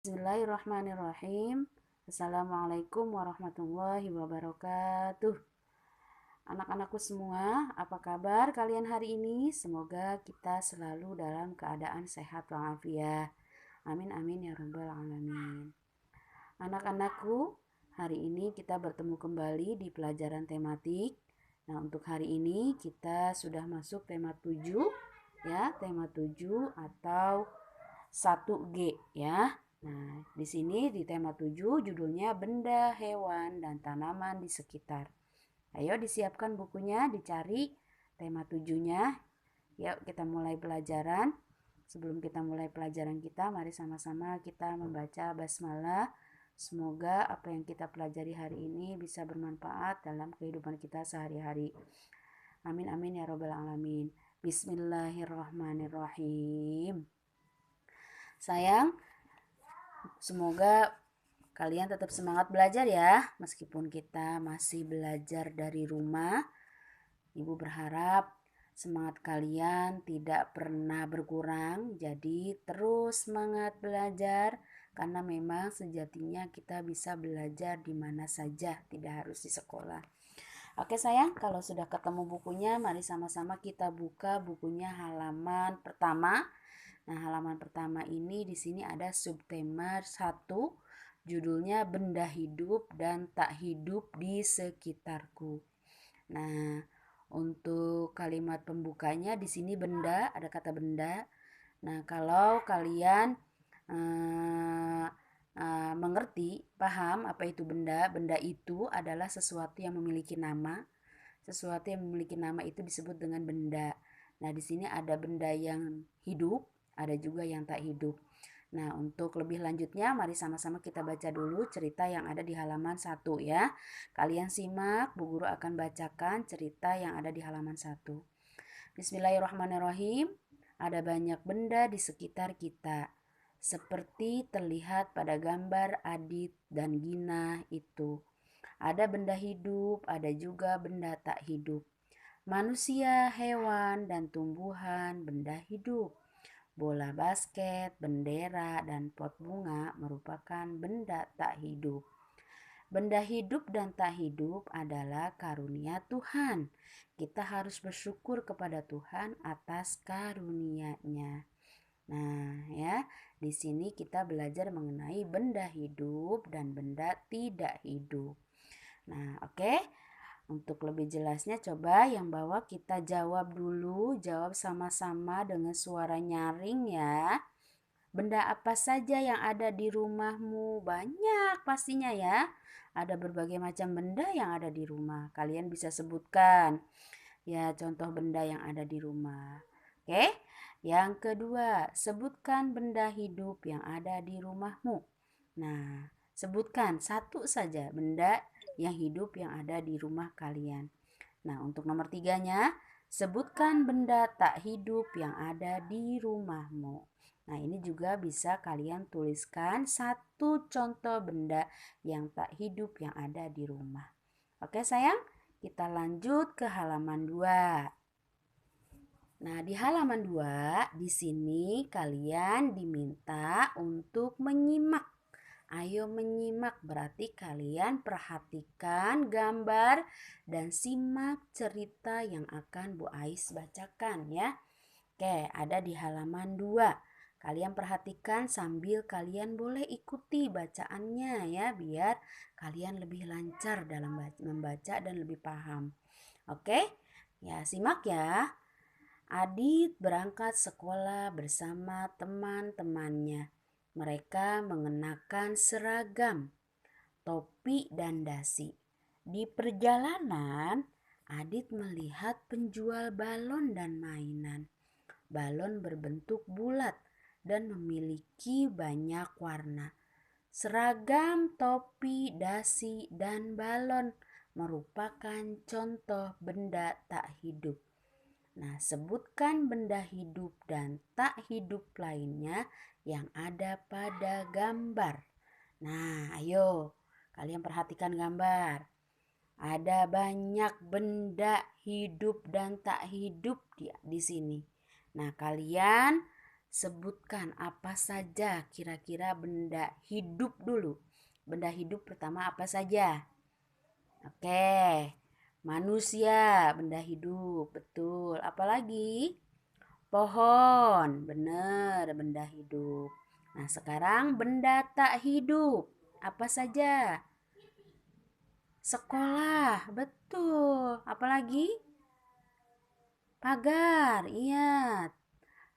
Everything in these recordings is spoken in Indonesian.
Bismillahirrahmanirrahim. Assalamualaikum warahmatullahi wabarakatuh. Anak-anakku semua, apa kabar kalian hari ini? Semoga kita selalu dalam keadaan sehat walafiat. Amin amin ya rabbal alamin. Anak-anakku, hari ini kita bertemu kembali di pelajaran tematik. Nah, untuk hari ini kita sudah masuk tema 7 ya, tema 7 atau 1G ya. Nah, di sini di tema 7 judulnya benda, hewan, dan tanaman di sekitar. Ayo disiapkan bukunya, dicari tema 7-nya. Yuk kita mulai pelajaran. Sebelum kita mulai pelajaran kita, mari sama-sama kita membaca basmalah. Semoga apa yang kita pelajari hari ini bisa bermanfaat dalam kehidupan kita sehari-hari. Amin amin ya robbal alamin. Bismillahirrahmanirrahim. Sayang, semoga kalian tetap semangat belajar ya. Meskipun kita masih belajar dari rumah, Ibu berharap semangat kalian tidak pernah berkurang. Jadi terus semangat belajar karena memang sejatinya kita bisa belajar di mana saja, tidak harus di sekolah. Oke sayang, kalau sudah ketemu bukunya, mari sama-sama kita buka bukunya halaman pertama. Nah, halaman pertama ini di sini ada subtema 1, judulnya benda hidup dan tak hidup di sekitarku. Nah, untuk kalimat pembukanya di sini benda, ada kata benda. Nah, kalau kalian mengerti, paham apa itu benda, benda itu adalah sesuatu yang memiliki nama. Sesuatu yang memiliki nama itu disebut dengan benda. Nah, di sini ada benda yang hidup, ada juga yang tak hidup. Nah, untuk lebih lanjutnya mari sama-sama kita baca dulu cerita yang ada di halaman 1 ya. Kalian simak, Bu Guru akan bacakan cerita yang ada di halaman 1. Bismillahirrahmanirrahim. Ada banyak benda di sekitar kita. Seperti terlihat pada gambar Adit dan Gina itu. Ada benda hidup, ada juga benda tak hidup. Manusia, hewan, dan tumbuhan benda hidup. Bola basket, bendera, dan pot bunga merupakan benda tak hidup. Benda hidup dan tak hidup adalah karunia Tuhan. Kita harus bersyukur kepada Tuhan atas karunia-Nya. Nah, ya, di sini kita belajar mengenai benda hidup dan benda tidak hidup. Nah, oke. Untuk lebih jelasnya coba yang bawah kita jawab dulu, jawab sama-sama dengan suara nyaring ya. Benda apa saja yang ada di rumahmu? Banyak pastinya ya. Ada berbagai macam benda yang ada di rumah. Kalian bisa sebutkan ya contoh benda yang ada di rumah. Oke. Yang kedua, sebutkan benda hidup yang ada di rumahmu. Nah, sebutkan satu saja benda yang hidup yang ada di rumah kalian. Nah, untuk nomor 3-nya, sebutkan benda tak hidup yang ada di rumahmu. Nah, ini juga bisa kalian tuliskan satu contoh benda yang tak hidup yang ada di rumah. Oke sayang, kita lanjut ke halaman 2. Nah, di halaman 2, di sini kalian diminta untuk menyimak. Ayo menyimak, berarti kalian perhatikan gambar dan simak cerita yang akan Bu Ais bacakan ya. Oke, ada di halaman 2. Kalian perhatikan sambil kalian boleh ikuti bacaannya ya, biar kalian lebih lancar dalam membaca dan lebih paham. Oke, ya simak ya. Adit berangkat sekolah bersama teman-temannya. Mereka mengenakan seragam, topi, dan dasi. Di perjalanan, Adit melihat penjual balon dan mainan. Balon berbentuk bulat dan memiliki banyak warna. Seragam, topi, dasi, dan balon merupakan contoh benda tak hidup. Nah, sebutkan benda hidup dan tak hidup lainnya yang ada pada gambar. Nah, ayo kalian perhatikan gambar. Ada banyak benda hidup dan tak hidup di sini. Nah, kalian Sebutkan apa saja kira-kira benda hidup dulu. Benda hidup pertama apa saja? Oke, manusia, benda hidup, betul. Apalagi? Pohon, benar, benda hidup. Nah, sekarang benda tak hidup. Apa saja? Sekolah, betul. Apalagi? Pagar, iya.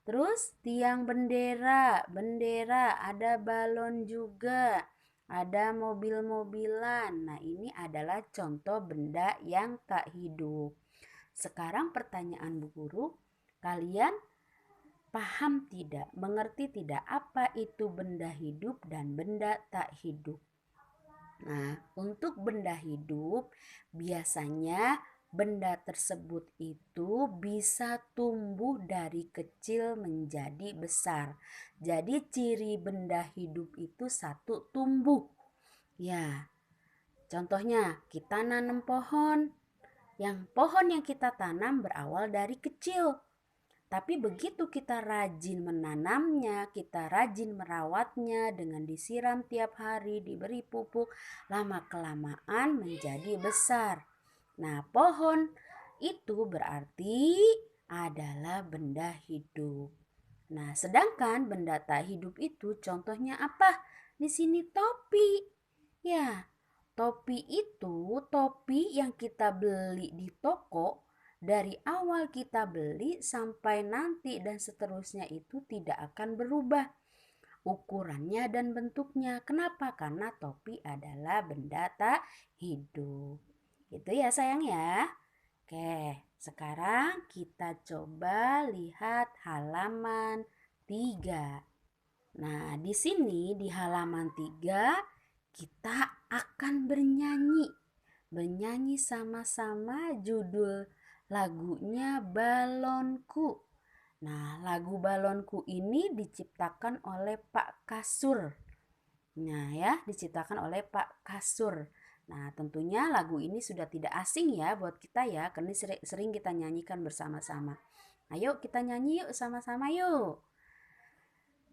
Terus tiang bendera, bendera, ada balon juga. Ada mobil-mobilan. Nah, ini adalah contoh benda yang tak hidup. Sekarang pertanyaan Bu Guru, kalian paham tidak, mengerti tidak apa itu benda hidup dan benda tak hidup? Nah, untuk benda hidup, biasanya benda tersebut itu bisa tumbuh dari kecil menjadi besar. Jadi ciri benda hidup itu satu, tumbuh. Ya, contohnya kita nanam pohon. Yang pohon yang kita tanam berawal dari kecil. Tapi begitu kita rajin menanamnya, kita rajin merawatnya dengan disiram tiap hari, diberi pupuk, lama-kelamaan menjadi besar. Nah, pohon itu berarti adalah benda hidup. Nah, sedangkan benda tak hidup itu contohnya apa? Di sini topi. Ya, topi itu topi yang kita beli di toko. Dari awal kita beli sampai nanti dan seterusnya itu tidak akan berubah ukurannya dan bentuknya. Kenapa? Karena topi adalah benda tak hidup. Itu ya sayang ya. Oke, sekarang kita coba lihat halaman 3. Nah, di sini di halaman 3 kita akan bernyanyi. Bernyanyi sama-sama judul lagunya Balonku. Nah, lagu Balonku ini diciptakan oleh Pak Kasur. Nah, ya, diciptakan oleh Pak Kasur. Nah, tentunya lagu ini sudah tidak asing ya buat kita ya, karena sering kita nyanyikan bersama-sama. Ayo kita nyanyi yuk sama-sama yuk.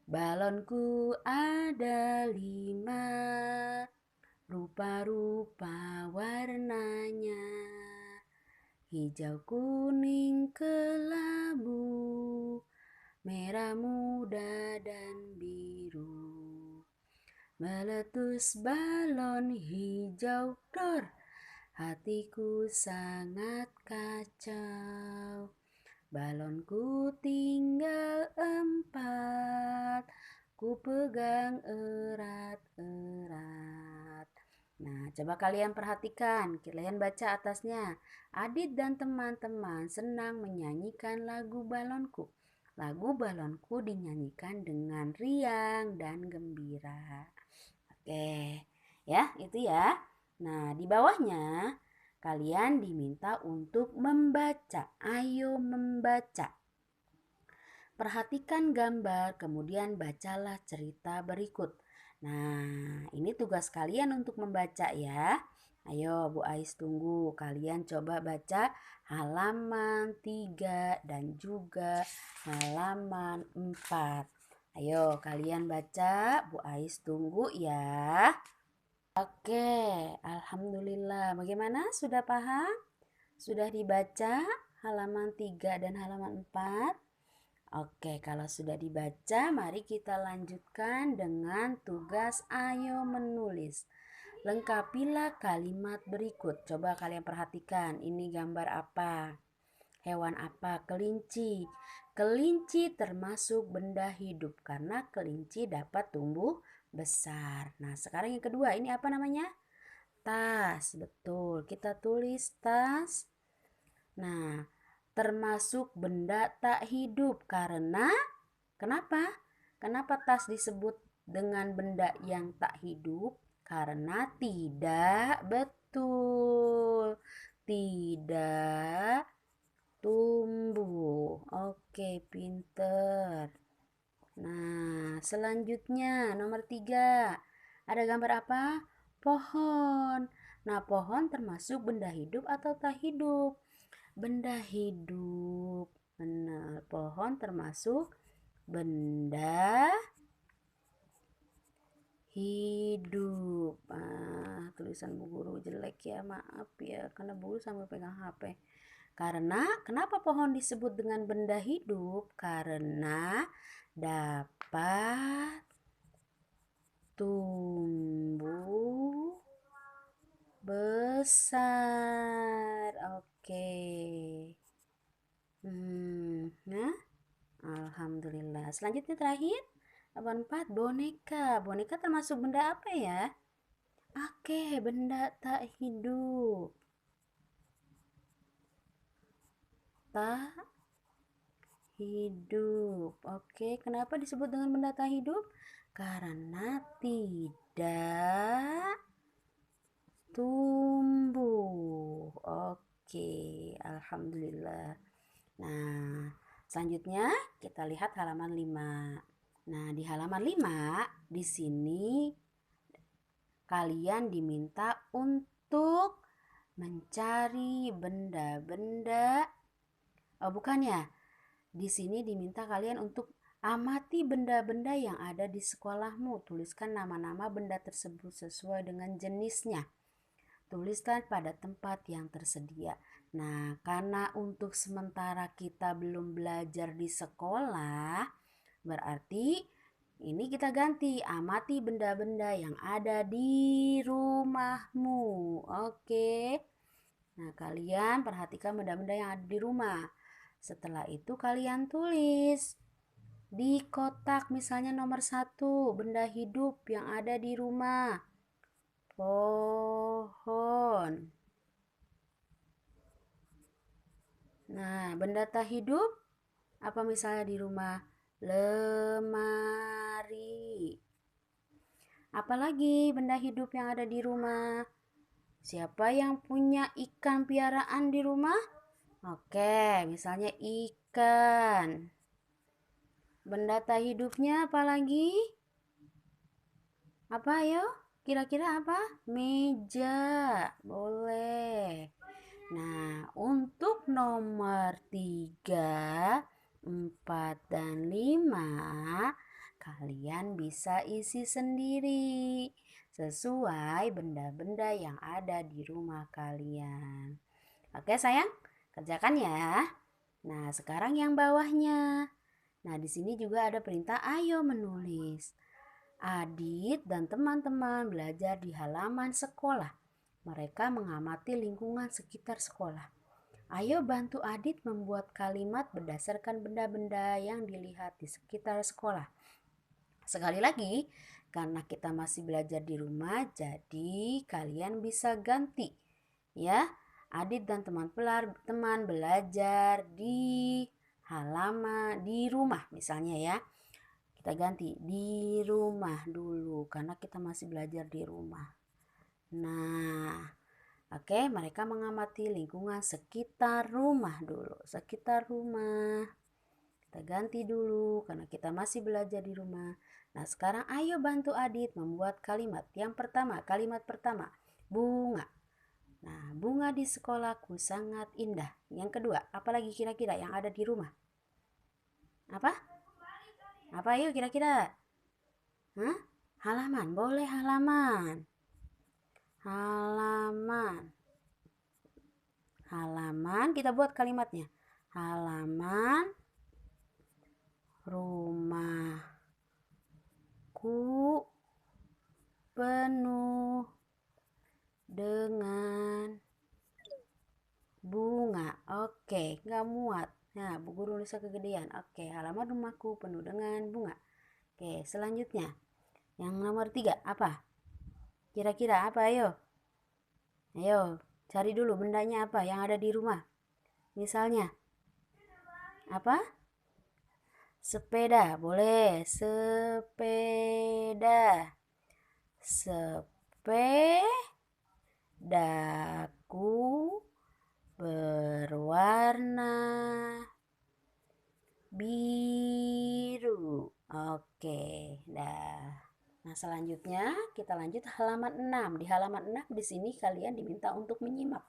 Balonku ada 5, rupa-rupa warnanya. Hijau, kuning, kelabu, merah muda dan biru. Meletus balon hijau dor, hatiku sangat kacau. Balonku tinggal 4, ku pegang erat-erat. Nah, coba kalian perhatikan, kalian baca atasnya. Adit dan teman-teman senang menyanyikan lagu Balonku. Lagu Balonku dinyanyikan dengan riang dan gembira. Oke, ya, itu ya. Nah, di bawahnya kalian diminta untuk membaca. Ayo membaca. Perhatikan gambar, kemudian bacalah cerita berikut. Nah, ini tugas kalian untuk membaca ya. Ayo Bu Ais tunggu. Kalian coba baca halaman 3 dan juga halaman 4. Ayo kalian baca, Bu Ais tunggu ya. Oke, alhamdulillah. Bagaimana? Sudah paham? Sudah dibaca halaman 3 dan halaman 4? Oke, kalau sudah dibaca, mari kita lanjutkan dengan tugas ayo menulis. Lengkapilah kalimat berikut. Coba kalian perhatikan, ini gambar apa? Hewan apa? Kelinci. Kelinci termasuk benda hidup karena kelinci dapat tumbuh besar. Nah, sekarang yang kedua, ini apa namanya? Tas. Betul, kita tulis tas. Nah, termasuk benda tak hidup karena kenapa? Kenapa tas disebut dengan benda yang tak hidup? Karena tidak betul. Tidak tumbuh. Oke, pinter. Nah, selanjutnya nomor 3. Ada gambar apa? Pohon. Nah, pohon termasuk benda hidup atau tak hidup? Benda hidup. Benar, pohon termasuk benda hidup. Tulisan Bu Guru jelek ya, maaf ya, karena Bu Guru sambil pegang HP. Karena kenapa pohon disebut dengan benda hidup? Karena dapat tumbuh besar. Oke. Nah, alhamdulillah. Selanjutnya terakhir, 84 boneka. Boneka termasuk benda apa ya? Oke, benda tak hidup. Tak hidup. Oke, kenapa disebut dengan benda tak hidup? Karena tidak tumbuh. Oke, alhamdulillah. Nah, selanjutnya kita lihat halaman 5. Nah, di halaman 5 di sini kalian diminta untuk mencari benda-benda. Oh, bukan ya. Di sini diminta kalian untuk amati benda-benda yang ada di sekolahmu. Tuliskan nama-nama benda tersebut sesuai dengan jenisnya. Tuliskan pada tempat yang tersedia. Nah, karena untuk sementara kita belum belajar di sekolah, berarti ini kita ganti, amati benda-benda yang ada di rumahmu. Oke. Nah, kalian perhatikan benda-benda yang ada di rumah. Setelah itu kalian tulis di kotak, misalnya nomor 1, benda hidup yang ada di rumah. Pohon. Nah, benda tak hidup apa misalnya di rumah? Lemari. Apalagi benda hidup yang ada di rumah? Siapa yang punya ikan piaraan di rumah? Oke, misalnya ikan. Benda tak hidupnya apa lagi? Apa ayo? Kira-kira apa? Meja. Boleh. Nah, untuk nomor 3, 4, dan 5, kalian bisa isi sendiri sesuai benda-benda yang ada di rumah kalian. Oke sayang, kerjakan ya. Nah, sekarang yang bawahnya. Nah, di sini juga ada perintah ayo menulis. Adit dan teman-teman belajar di halaman sekolah. Mereka mengamati lingkungan sekitar sekolah. Ayo bantu Adit membuat kalimat berdasarkan benda-benda yang dilihat di sekitar sekolah. Sekali lagi, karena kita masih belajar di rumah, jadi kalian bisa ganti. Ya, Adit dan teman belajar di halaman di rumah misalnya ya. Kita ganti di rumah dulu karena kita masih belajar di rumah. Nah, oke, mereka mengamati lingkungan sekitar rumah dulu. Sekitar rumah. Kita ganti dulu karena kita masih belajar di rumah. Nah, sekarang ayo bantu Adit membuat kalimat. Yang pertama, kalimat pertama, bunga. Nah, bunga di sekolahku sangat indah. Yang kedua, apalagi kira-kira yang ada di rumah? Apa? Apa yuk kira-kira? Hah? Halaman, boleh halaman. Halaman. Halaman, kita buat kalimatnya. Halaman rumahku penuh dengan bunga. Oke, nggak muat. Nah, Bu Guru nulisnya kegedean. Oke, halaman rumahku penuh dengan bunga. Oke, selanjutnya. Yang nomor 3, apa? Kira-kira apa, ayo? Ayo, cari dulu bendanya apa yang ada di rumah. Misalnya, apa? Sepeda, boleh. Sepeda. Sepedaku berwarna biru. Oke, dah. Nah, selanjutnya kita lanjut halaman 6. Di halaman 6 di sini kalian diminta untuk menyimak.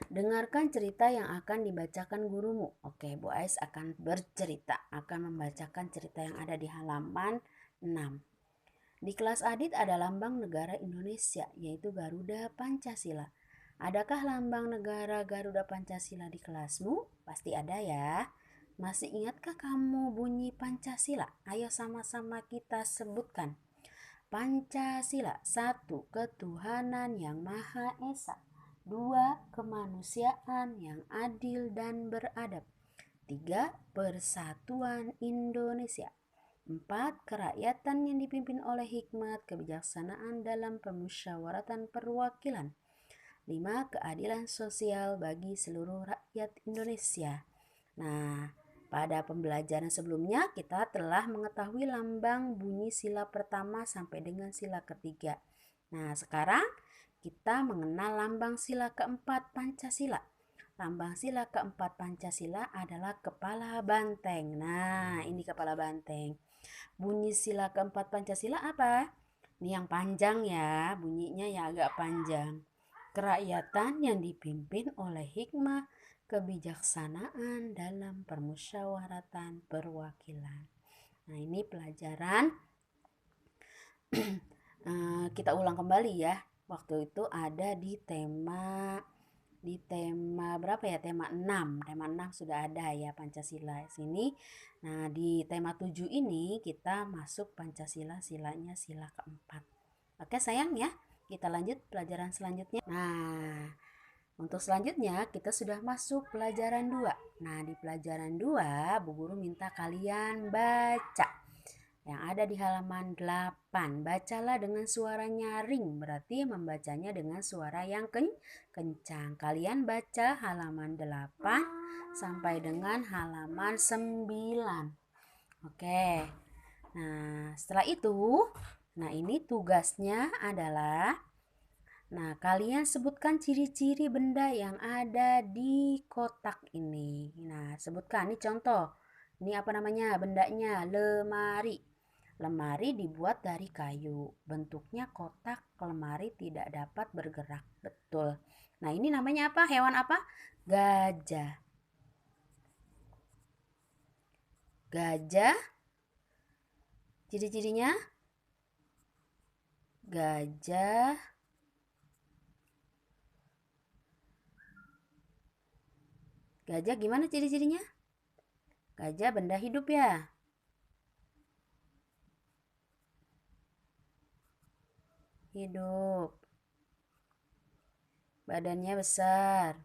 Dengarkan cerita yang akan dibacakan gurumu. Oke, Bu Ais akan bercerita, akan membacakan cerita yang ada di halaman 6. Di kelas Adit ada lambang negara Indonesia, yaitu Garuda Pancasila. Adakah lambang negara Garuda Pancasila di kelasmu? Pasti ada ya. Masih ingatkah kamu bunyi Pancasila? Ayo sama-sama kita sebutkan. Pancasila, 1. Ketuhanan yang Maha Esa. 2. Kemanusiaan yang adil dan beradab. 3. Persatuan Indonesia. 4. Kerakyatan yang dipimpin oleh hikmat kebijaksanaan dalam permusyawaratan perwakilan. 5. Keadilan sosial bagi seluruh rakyat Indonesia. Nah, pada pembelajaran sebelumnya kita telah mengetahui lambang bunyi sila pertama sampai dengan sila ketiga. Nah, sekarang kita mengenal lambang sila keempat Pancasila. Lambang sila keempat Pancasila adalah kepala banteng. Nah, ini kepala banteng. Bunyi sila keempat Pancasila apa? Ini yang panjang ya, bunyinya yang agak panjang. Kerakyatan yang dipimpin oleh hikmah kebijaksanaan dalam permusyawaratan perwakilan. Nah, ini pelajaran kita ulang kembali ya. Waktu itu ada di tema berapa ya? Tema 6. Tema 6 sudah ada ya Pancasila sini. Nah, di tema 7 ini kita masuk Pancasila silanya sila keempat. Oke, sayang ya. Kita lanjut pelajaran selanjutnya. Nah, untuk selanjutnya kita sudah masuk pelajaran 2. Nah, di pelajaran 2 Bu Guru minta kalian baca yang ada di halaman 8. Bacalah dengan suara nyaring, berarti membacanya dengan suara yang kencang. Kalian baca halaman 8 sampai dengan halaman 9. Oke. Nah, setelah itu, ini tugasnya adalah kalian sebutkan ciri-ciri benda yang ada di kotak ini. Nah, sebutkan. Ini contoh. Ini apa namanya? Bendanya lemari. Lemari dibuat dari kayu. Bentuknya kotak, lemari tidak dapat bergerak. Betul. Nah, ini namanya apa? Hewan apa? Gajah. Gajah. Ciri-cirinya? Gajah. Gajah gimana ciri-cirinya? Gajah benda hidup ya. Hidup. Badannya besar.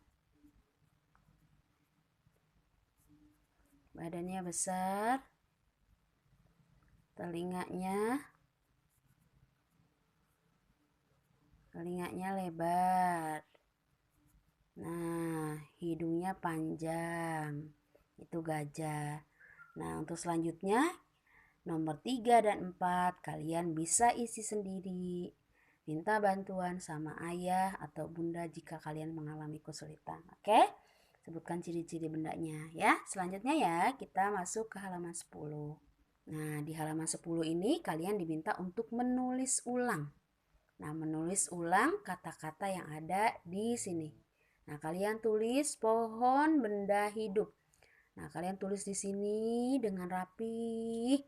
Badannya besar. Telinganya lebar. Nah, hidungnya panjang. Itu gajah. Nah, untuk selanjutnya nomor 3 dan 4 kalian bisa isi sendiri. Minta bantuan sama ayah atau bunda jika kalian mengalami kesulitan. Oke? Sebutkan ciri-ciri bendanya ya. Selanjutnya ya, kita masuk ke halaman 10. Nah, di halaman 10 ini kalian diminta untuk menulis ulang. Nah, menulis ulang kata-kata yang ada di sini. Nah, kalian tulis pohon benda hidup. Nah, kalian tulis di sini dengan rapi.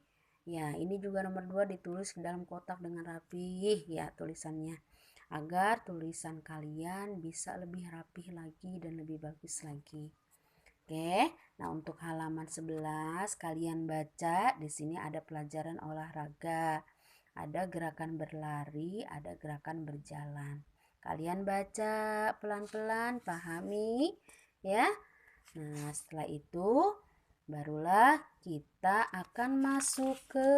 Ya, ini juga nomor 2 ditulis ke dalam kotak dengan rapi ya tulisannya. Agar tulisan kalian bisa lebih rapih lagi dan lebih bagus lagi. Oke, nah untuk halaman 11 kalian baca di sini ada pelajaran olahraga. Ada gerakan berlari, ada gerakan berjalan. Kalian baca pelan-pelan, pahami ya. Nah, setelah itu barulah kita akan masuk ke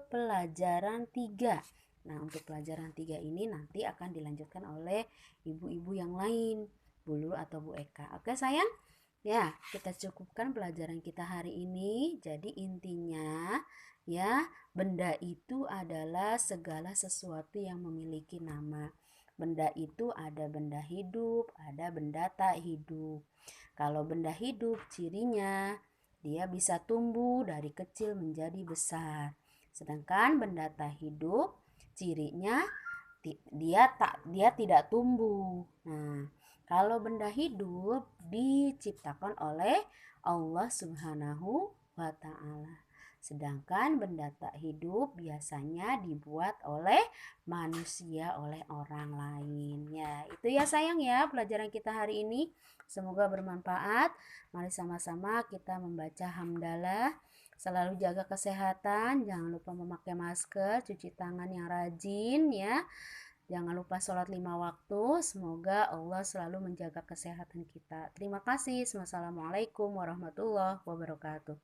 pelajaran 3. Nah, untuk pelajaran 3 ini nanti akan dilanjutkan oleh ibu-ibu yang lain, Bu Lulu atau Bu Eka. Oke, sayang? Ya, kita cukupkan pelajaran kita hari ini. Jadi intinya ya, benda itu adalah segala sesuatu yang memiliki nama. Benda itu ada benda hidup, ada benda tak hidup. Kalau benda hidup, cirinya dia bisa tumbuh dari kecil menjadi besar. Sedangkan benda tak hidup, cirinya dia tidak tumbuh. Nah, Kalau benda hidup diciptakan oleh Allah Subhanahu wa Ta'ala. Sedangkan benda tak hidup biasanya dibuat oleh manusia, oleh orang lain. Ya, itu ya sayang ya pelajaran kita hari ini. Semoga bermanfaat. Mari sama-sama kita membaca hamdalah. Selalu jaga kesehatan, jangan lupa memakai masker, cuci tangan yang rajin ya. Jangan lupa sholat 5 waktu. Semoga Allah selalu menjaga kesehatan kita. Terima kasih. Wassalamualaikum warahmatullahi wabarakatuh.